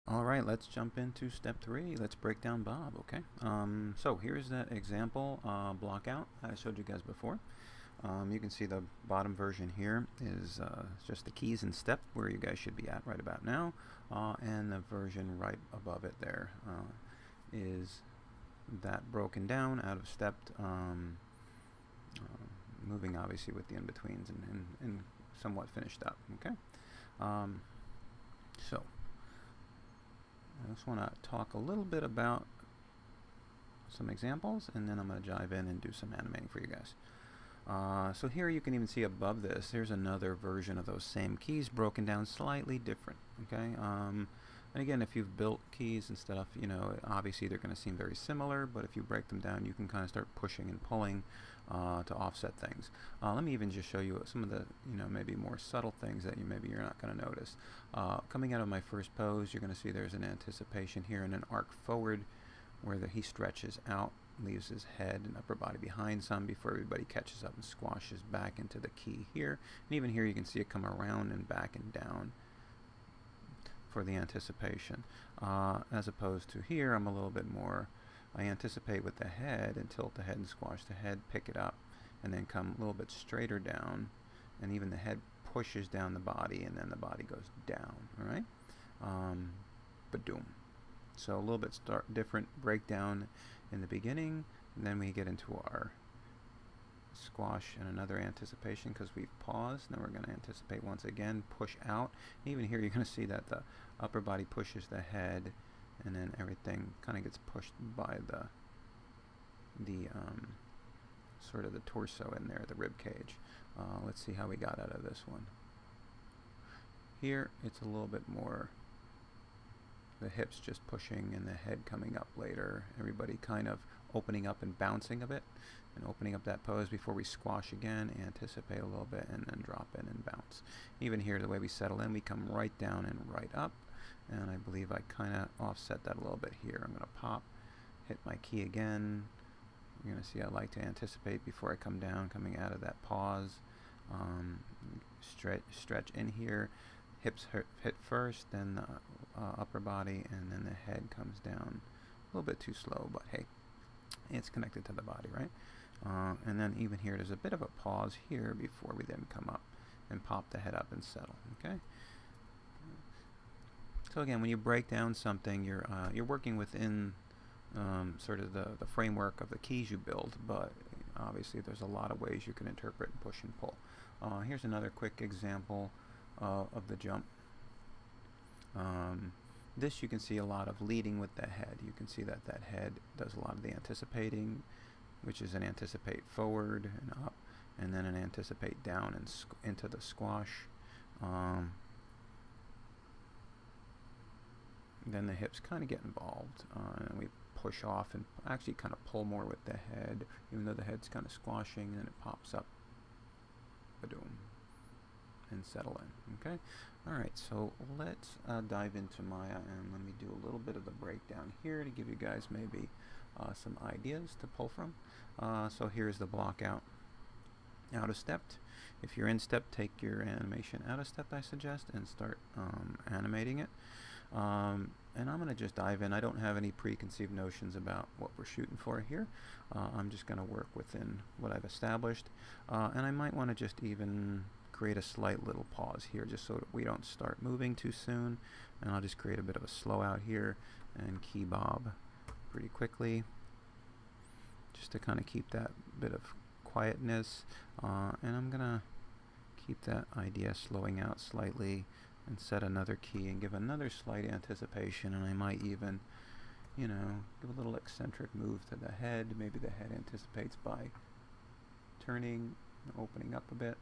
Alright, let's jump into step 3. Let's break down Bob, okay? So here's that example block out that I showed you guys before. You can see the bottom version here is just the keys and step where you guys should be at right about now. And the version right above it there is that broken down, out of stepped, moving obviously with the in-betweens and somewhat finished up, okay? So I just want to talk a little bit about some examples, and then I'm going to dive in and do some animating for you guys. So here you can even see above this, there's another version of those same keys broken down slightly different, okay? And again, if you've built keys and stuff, you know, obviously they're going to seem very similar, but if you break them down, you can kind of start pushing and pulling to offset things. Let me even just show you some of the, you know, maybe more subtle things that maybe you're not going to notice. Coming out of my first pose, you're going to see there's an anticipation here and an arc forward where he stretches out, leaves his head and upper body behind some before everybody catches up and squashes back into the key here. And even here you can see it come around and back and down for the anticipation. As opposed to here, I'm a little bit more, I anticipate with the head and tilt the head and squash the head, pick it up, and then come a little bit straighter down, and even the head pushes down the body, and then the body goes down, alright? Badoom. So a little bit different breakdown in the beginning, and then we get into our squash and another anticipation because we've paused. Now we're going to anticipate once again, push out. And even here you're going to see that the upper body pushes the head, and then everything kind of gets pushed by the sort of the torso in there, the rib cage. Let's see how we got out of this one. Here it's a little bit more the hips just pushing and the head coming up later. Everybody kind of opening up and bouncing a bit and opening up that pose before we squash again, anticipate a little bit, and then drop in and bounce. Even here, the way we settle in, we come right down and right up, and I believe I kind of offset that a little bit here. I'm going to pop, hit my key again. You're going to see I like to anticipate before I come down, coming out of that pause. Stretch in here. Hips hit first, then the upper body, and then the head comes down. A little bit too slow, but hey, it's connected to the body, right? And then even here, there's a bit of a pause here before we then come up and pop the head up and settle, okay? So again, when you break down something, you're working within sort of the framework of the keys you build, but obviously there's a lot of ways you can interpret and push and pull. Here's another quick example of the jump. This you can see a lot of leading with the head. You can see that head does a lot of the anticipating, which is an anticipate forward and up, and then an anticipate down and into the squash. Then the hips kind of get involved, and we push off and actually kind of pull more with the head, even though the head's kind of squashing, and then it pops up. Badoom. And settle in. Okay. Alright, so let's dive into Maya and let me do a little bit of the breakdown here to give you guys maybe some ideas to pull from. So here's the block out of stepped. If you're in step, take your animation out of step, I suggest, and start animating it. And I'm going to just dive in. I don't have any preconceived notions about what we're shooting for here. I'm just going to work within what I've established. And I might want to just even create a slight little pause here just so that we don't start moving too soon. And I'll just create a bit of a slow out here and key bob pretty quickly just to kind of keep that bit of quietness. And I'm going to keep that idea slowing out slightly and set another key and give another slight anticipation, and I might even, you know, give a little eccentric move to the head. Maybe the head anticipates by turning, opening up a bit.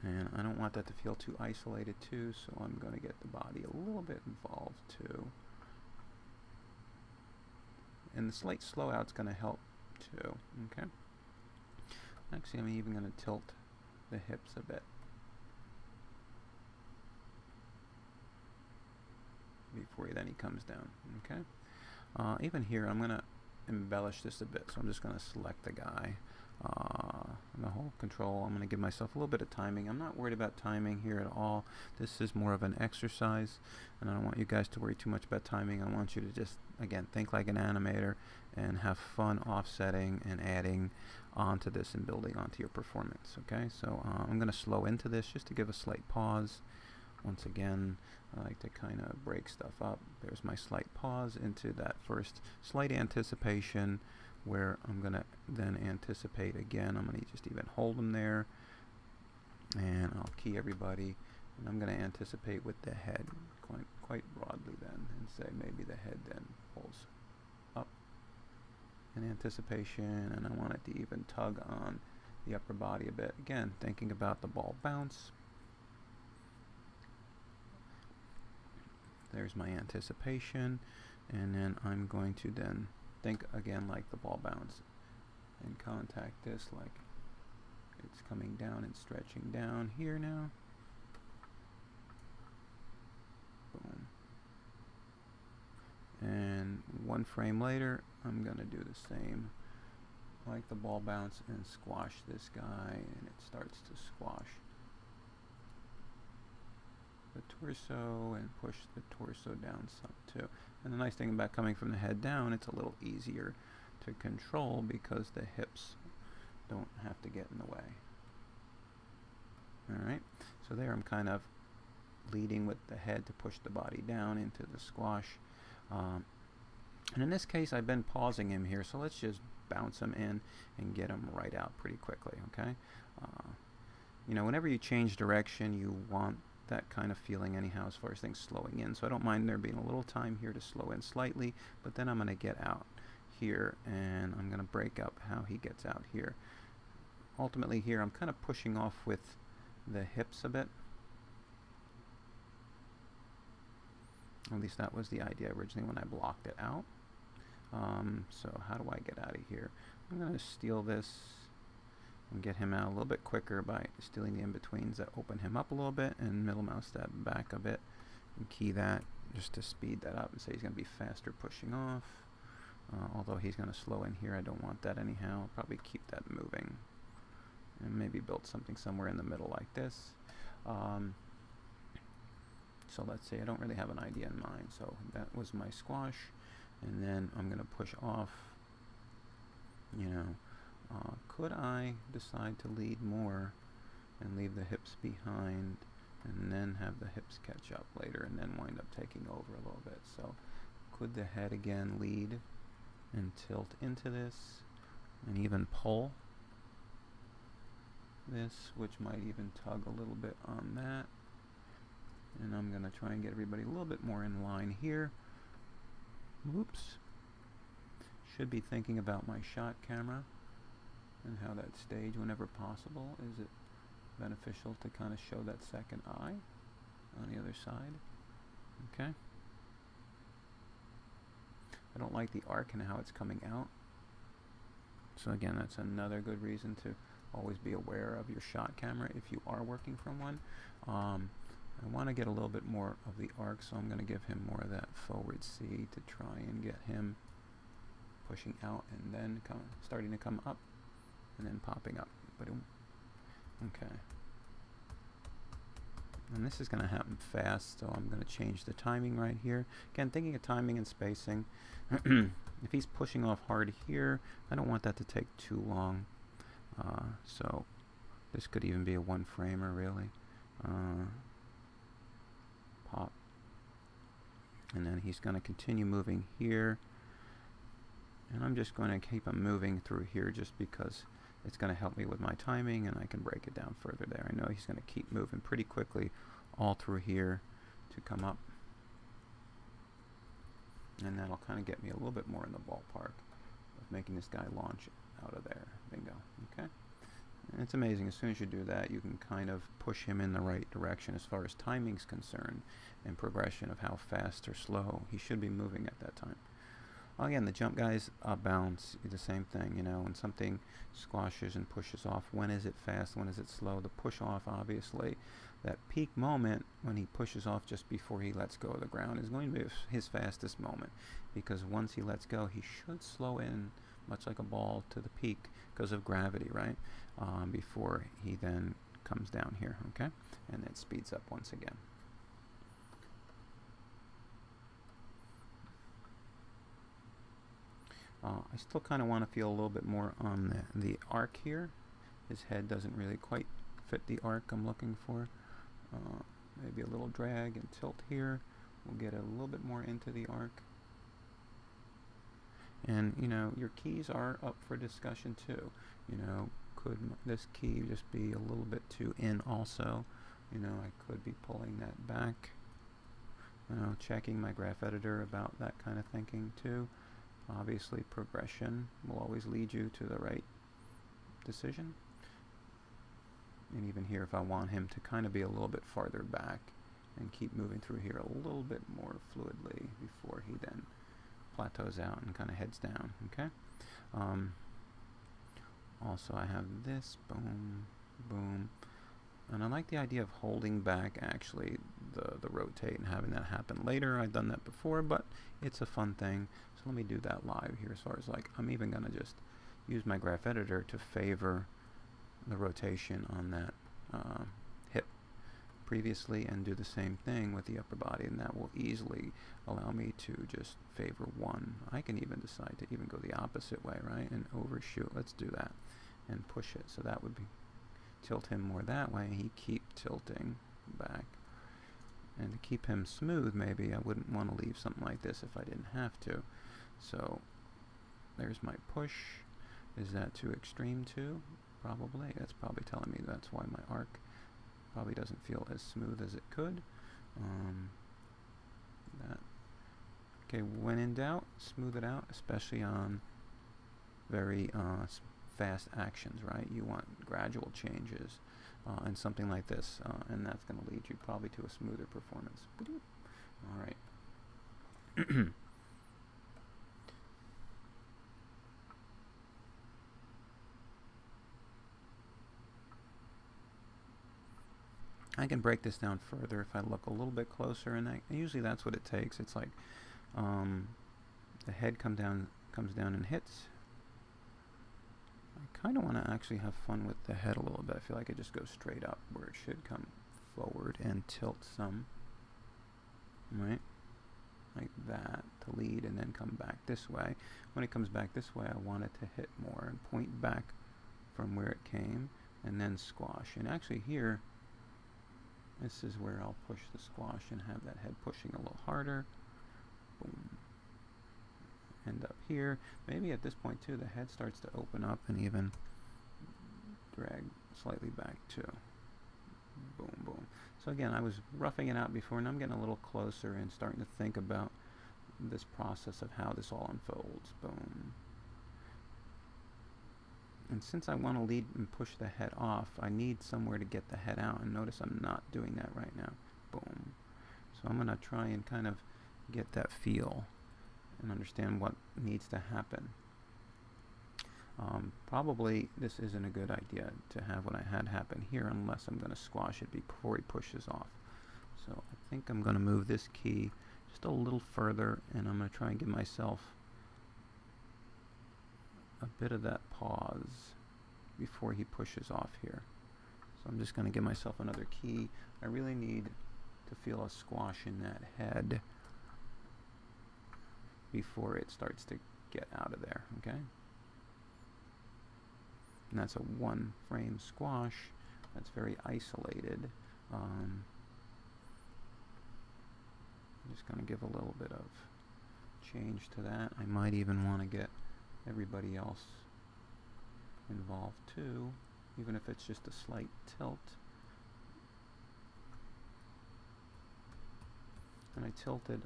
And I don't want that to feel too isolated too, so I'm going to get the body a little bit involved too. And the slight slow out's going to help too, okay? Actually, I'm even going to tilt the hips a bit before then he comes down, okay? Even here, I'm going to embellish this a bit, so I'm just going to select the guy. the whole control. I'm going to give myself a little bit of timing. I'm not worried about timing here at all. This is more of an exercise, and I don't want you guys to worry too much about timing. I want you to just, again, think like an animator and have fun offsetting and adding onto this and building onto your performance. Okay, so I'm going to slow into this just to give a slight pause. Once again, I like to kind of break stuff up. There's my slight pause into that first slight anticipation, where I'm going to then anticipate again. I'm going to just even hold them there, and I'll key everybody, and I'm going to anticipate with the head quite broadly then, and say maybe the head then pulls up in anticipation, and I want it to even tug on the upper body a bit. Again, thinking about the ball bounce. There's my anticipation, and then I'm going to then think again like the ball bounce and contact this like it's coming down and stretching down here now. Boom. And one frame later, I'm going to do the same like the ball bounce and squash this guy, and it starts to squash the torso and push the torso down some too. And the nice thing about coming from the head down, it's a little easier to control because the hips don't have to get in the way. Alright, so there I'm kind of leading with the head to push the body down into the squash. And in this case, I've been pausing him here, so let's just bounce him in and get him right out pretty quickly, okay? You know, whenever you change direction, you want that kind of feeling anyhow as far as things slowing in. So I don't mind there being a little time here to slow in slightly, but then I'm going to get out here, and I'm going to break up how he gets out here. Ultimately here, I'm kind of pushing off with the hips a bit. At least that was the idea originally when I blocked it out. So how do I get out of here? I'm going to steal this and get him out a little bit quicker by stealing the in-betweens that open him up a little bit, and middle mouse that back a bit and key that just to speed that up and say he's going to be faster pushing off. Although he's going to slow in here, I don't want that anyhow. I'll probably keep that moving and maybe build something somewhere in the middle like this. So let's say I don't really have an idea in mind. So that was my squash, and then I'm going to push off. You know, could I decide to lead more and leave the hips behind and then have the hips catch up later and then wind up taking over a little bit? So could the head again lead and tilt into this and even pull this, which might even tug a little bit on that. And I'm going to try and get everybody a little bit more in line here. Oops. Should be thinking about my shot camera and how that stage, whenever possible, is it beneficial to kind of show that second eye on the other side. Okay. I don't like the arc and how it's coming out. So again, that's another good reason to always be aware of your shot camera if you are working from one. I want to get a little bit more of the arc, so I'm going to give him more of that forward C to try and get him pushing out and then starting to come up and then popping up. Boom. Okay. And this is going to happen fast, so I'm going to change the timing right here. Again, thinking of timing and spacing. If he's pushing off hard here, I don't want that to take too long. So this could even be a one framer, really. Pop. And then he's going to continue moving here. And I'm just going to keep him moving through here just because it's going to help me with my timing, and I can break it down further there. I know he's going to keep moving pretty quickly all through here to come up. And that'll kind of get me a little bit more in the ballpark of making this guy launch out of there. Bingo. Okay. And it's amazing. As soon as you do that, you can kind of push him in the right direction as far as timing's concerned and progression of how fast or slow he should be moving at that time. Again, the jump guys bounce, the same thing, you know, when something squashes and pushes off, when is it fast, when is it slow? The push off, obviously, that peak moment when he pushes off just before he lets go of the ground is going to be his fastest moment, because once he lets go, he should slow in much like a ball to the peak because of gravity, right? Before he then comes down here, okay? And it speeds up once again. I still kind of want to feel a little bit more on the arc here. His head doesn't really quite fit the arc I'm looking for. Maybe a little drag and tilt here. We'll get a little bit more into the arc. And, you know, your keys are up for discussion too. You know, could this key just be a little bit too in also? You know, I could be pulling that back. You know, checking my graph editor about that kind of thinking too. Obviously, progression will always lead you to the right decision. And even here, if I want him to kind of be a little bit farther back and keep moving through here a little bit more fluidly before he then plateaus out and kind of heads down, okay? Also, I have this, boom, boom. And I like the idea of holding back, actually, the rotate and having that happen later. I've done that before, but it's a fun thing. So let me do that live here as far as, like, I'm even going to just use my graph editor to favor the rotation on that hip previously and do the same thing with the upper body, and that will easily allow me to just favor one. I can even decide to even go the opposite way, right, and overshoot. Let's do that and push it. So that would be tilt him more that way, he keep tilting back. And to keep him smooth, maybe I wouldn't want to leave something like this if I didn't have to. So there's my push. Is that too extreme too? Probably. That's probably telling me that's why my arc probably doesn't feel as smooth as it could. Okay, when in doubt, smooth it out, especially on very fast actions, right? You want gradual changes and something like this, and that's going to lead you probably to a smoother performance. All right. I can break this down further if I look a little bit closer, and usually that's what it takes. It's like the head comes down and hits. I kind of want to actually have fun with the head a little bit. I feel like it just goes straight up where it should come forward and tilt some, right? Like that to lead and then come back this way. When it comes back this way, I want it to hit more and point back from where it came and then squash. And actually here, this is where I'll push the squash and have that head pushing a little harder. Boom. End up here. Maybe at this point too, the head starts to open up and even drag slightly back too. Boom, boom. So again, I was roughing it out before, and I'm getting a little closer and starting to think about this process of how this all unfolds. Boom. And since I want to lead and push the head off, I need somewhere to get the head out, and notice I'm not doing that right now. Boom. So I'm going to try and kind of get that feel and understand what needs to happen. Probably this isn't a good idea to have what I had happen here unless I'm going to squash it before he pushes off. So I think I'm going to move this key just a little further, and I'm going to try and give myself a bit of that pause before he pushes off here. So I'm just going to give myself another key. I really need to feel a squash in that head before it starts to get out of there, okay? And that's a one frame squash. That's very isolated. I'm just going to give a little bit of change to that. I might even want to get everybody else involved too, even if it's just a slight tilt. And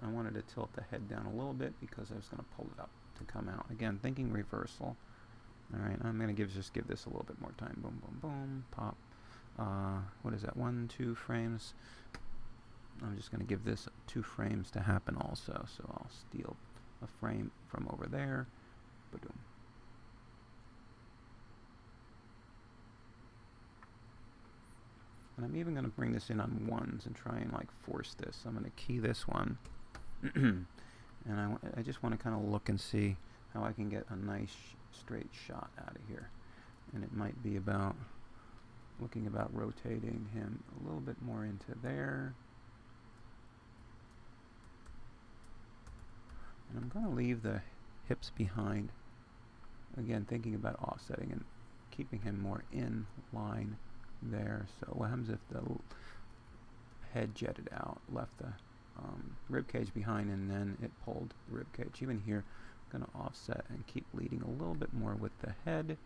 I wanted to tilt the head down a little bit because I was going to pull it up to come out. Again, thinking reversal. Alright, I'm going to just give this a little bit more time. Boom, boom, boom, pop. What is that, 1, 2 frames? I'm just going to give this 2 frames to happen also. So I'll steal a frame from over there. Ba-doom. And I'm even going to bring this in on ones and try and like force this. I'm going to key this one. And I just want to kind of look and see how I can get a nice straight shot out of here. And it might be about looking about rotating him a little bit more into there. And I'm going to leave the hips behind. Again, thinking about offsetting and keeping him more in line there. So what happens if the head jetted out, left the rib cage behind, and then it pulled the rib cage? Even here, I'm going to offset and keep leading a little bit more with the head.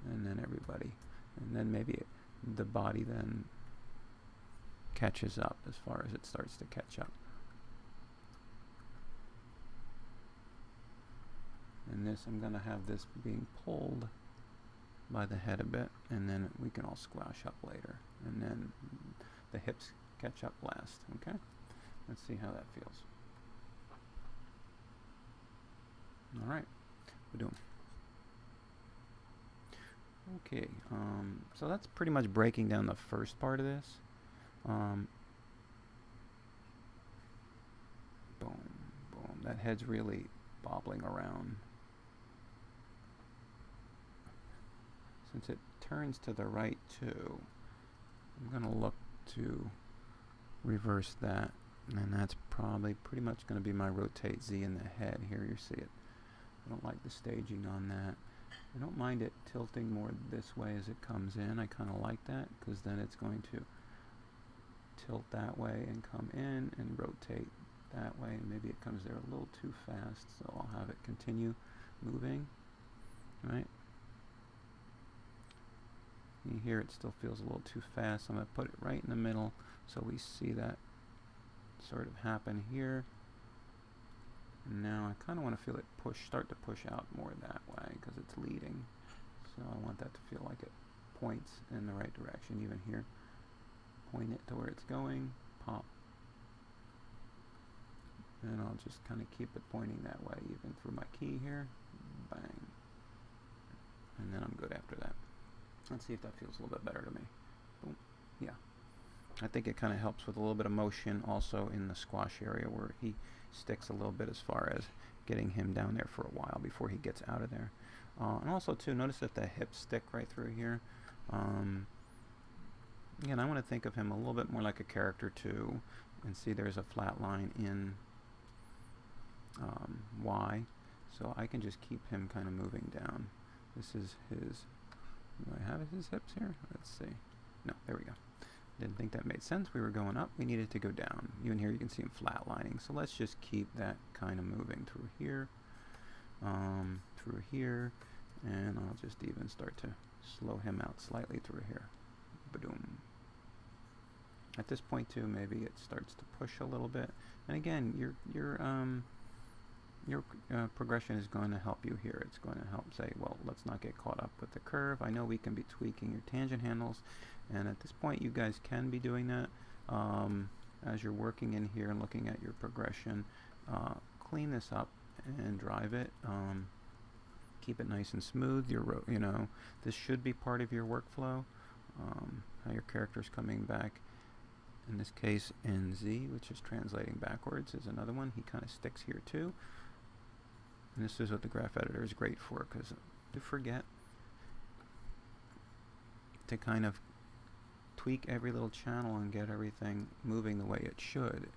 And then everybody. And then maybe the body then catches up as far as it starts to catch up. And this, I'm going to have this being pulled by the head a bit, and then we can all squash up later. And then the hips catch up last, okay? Let's see how that feels. All right, boom. Okay, so that's pretty much breaking down the first part of this. Boom, boom. That head's really bobbling around. Since it turns to the right too, I'm going to look to reverse that, and that's probably pretty much going to be my rotate Z in the head. Here you see it. I don't like the staging on that. I don't mind it tilting more this way as it comes in. I kind of like that, because then it's going to tilt that way and come in and rotate that way. Maybe it comes there a little too fast, so I'll have it continue moving, right? You hear it still feels a little too fast. I'm going to put it right in the middle so we see that sort of happen here. And now I kind of want to feel it start to push out more that way because it's leading. So I want that to feel like it points in the right direction. Even here, point it to where it's going, pop. And I'll just kind of keep it pointing that way, even through my key here. Bang. And then I'm good after that. Let's see if that feels a little bit better to me. Boom. Yeah. I think it kind of helps with a little bit of motion also in the squash area where he sticks a little bit as far as getting him down there for a while before he gets out of there. And also too, notice that the hips stick right through here. Again, I want to think of him a little bit more like a character too, and see there's a flat line in Y, so I can just keep him kind of moving down. This is his, do I have his hips here? Let's see. No, there we go. Didn't think that made sense. We were going up. We needed to go down. Even here you can see him flatlining. So let's just keep that kind of moving through here, and I'll just even start to slow him out slightly through here. Ba-doom. At this point too, maybe it starts to push a little bit. And again, your progression is going to help you here. It's going to help say, well, let's not get caught up with the curve. I know we can be tweaking your tangent handles, and at this point you guys can be doing that as you're working in here and looking at your progression. Clean this up and drive it. Keep it nice and smooth. This should be part of your workflow. How your character's coming back. In this case, in Z, which is translating backwards, is another one. He kind of sticks here too. And this is what the graph editor is great for, because you forget to kind of tweak every little channel and get everything moving the way it should.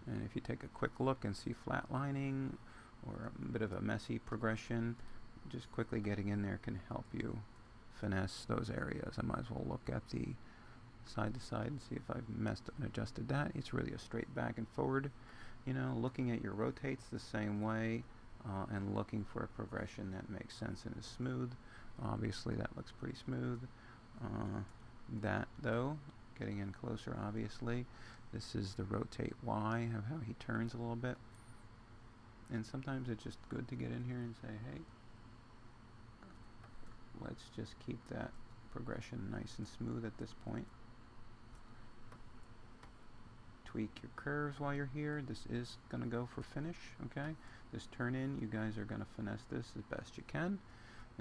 And if you take a quick look and see flatlining or a bit of a messy progression, just quickly getting in there can help you finesse those areas. I might as well look at the side to side and see if I've messed up and adjusted that. It's really a straight back and forward. Looking at your rotates the same way, and looking for a progression that makes sense and is smooth. Obviously that looks pretty smooth. That though, getting in closer, obviously, this is the rotate Y, of how he turns a little bit. And sometimes it's just good to get in here and say, hey, let's just keep that progression nice and smooth at this point. Tweak your curves while you're here. This is going to go for finish, okay? This turn in, you guys are going to finesse this as best you can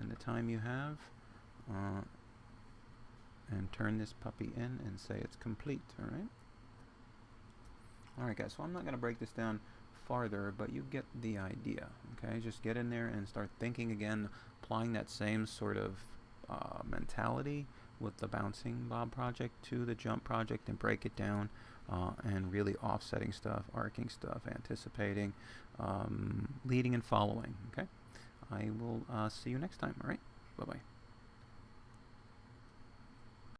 in the time you have. And turn this puppy in and say it's complete, alright? Alright guys, so I'm not going to break this down farther, but you get the idea. Okay, just get in there and start thinking again, applying that same sort of mentality with the bouncing bob project to the jump project, and break it down, and really offsetting stuff, arcing stuff, anticipating, leading and following. Okay, I will see you next time. All right, bye bye.